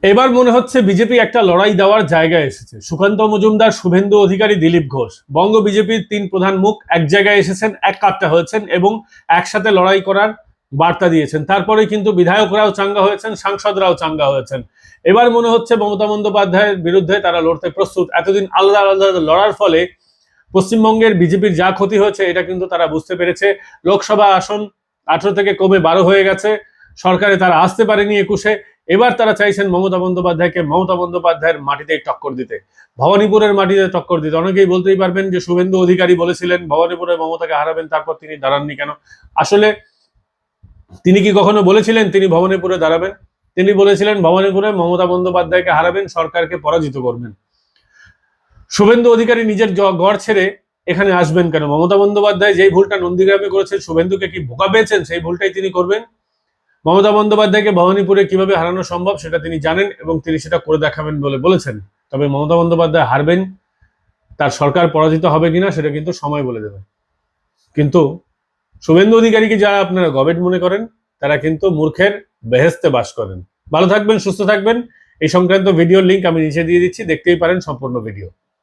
এবার মনে হচ্ছে বিজেপি একটা লড়াই দেওয়ার জায়গায় এসেছে। সুকান্ত মজুমদার, শুভেন্দু অধিকারী, দিলীপ ঘোষ, বঙ্গ বিজেপির 3 প্রধান মুখ এক জায়গায় এসেছেন, এক কাট্টা হয়েছেন এবং একসাথে লড়াই করার বার্তা দিয়েছেন। তারপরে কিন্তু বিধায়করাও চাঙ্গা হয়েছেন, সাংসদরাও চাঙ্গা হয়েছেন। এবার মনে হচ্ছে মমতা বন্দ্যোপাধ্যায়ের বিরুদ্ধে তারা লড়তে প্রস্তুত। এতদিন আলাদা আলাদা লড়ার ফলে পশ্চিমবঙ্গের বিজেপির যা ক্ষতি হয়েছে এটা কিন্তু তারা বুঝতে পেরেছে। লোকসভা আসন 18 থেকে কমে 12 হয়ে গেছে, সরকারে তারা আসতে পারেনি 21-এ। এবার তারা চাইছেন মমতা বন্দ্যোপাধ্যায়ের মাটিতে টক্কর দিতে, ভবানীপুরের মাটিতে টক্কর দিতে। অনেকেই বলতেই পারবেন যে শুভেন্দু অধিকারী বলেছিলেন ভবানীপুরে মমতাকে হারাবেন, তারপর তিনি দাঁড়াননি কেন? আসলে তিনি কি কখনো বলেছিলেন তিনি ভবানীপুরে দাঁড়াবেন? তিনি বলেছিলেন ভবানীপুরে মমতা বন্দ্যোপাধ্যায়কে হারাবেন, সরকারকে পরাজিত করবেন। শুভেন্দু অধিকারী নিজের গড় ছেড়ে এখানে আসবেন কেন? মমতা বন্দ্যোপাধ্যায় যেই ভুলটা নন্দীগ্রামে করেছেন, শুভেন্দুকে কি বোকা পেয়েছেন, সেই ভুলটাই তিনি করবেন। মমতা বন্দ্যোপাধ্যায়কে ভবানীপুরে কিভাবে হারানো সম্ভব সেটা তিনি জানেন এবং তিনি সেটা করে দেখাবেন বলে বলেছেন। তবে মমতা বন্দ্যোপাধ্যায় হারবেন, তার সরকার পরাজিত হবে কিনা সেটা কিন্তু সময় বলে দেবে। কিন্তু শুভেন্দু অধিকারীকে যারা আপনারা গবেট মনে করেন, তারা কিন্তু মূর্খের বেহেস্তে বাস করেন। ভালো থাকবেন, সুস্থ থাকবেন। এই সংক্রান্ত ভিডিওর লিঙ্ক আমি নিচে দিয়ে দিচ্ছি, দেখতেই পারেন সম্পূর্ণ ভিডিও।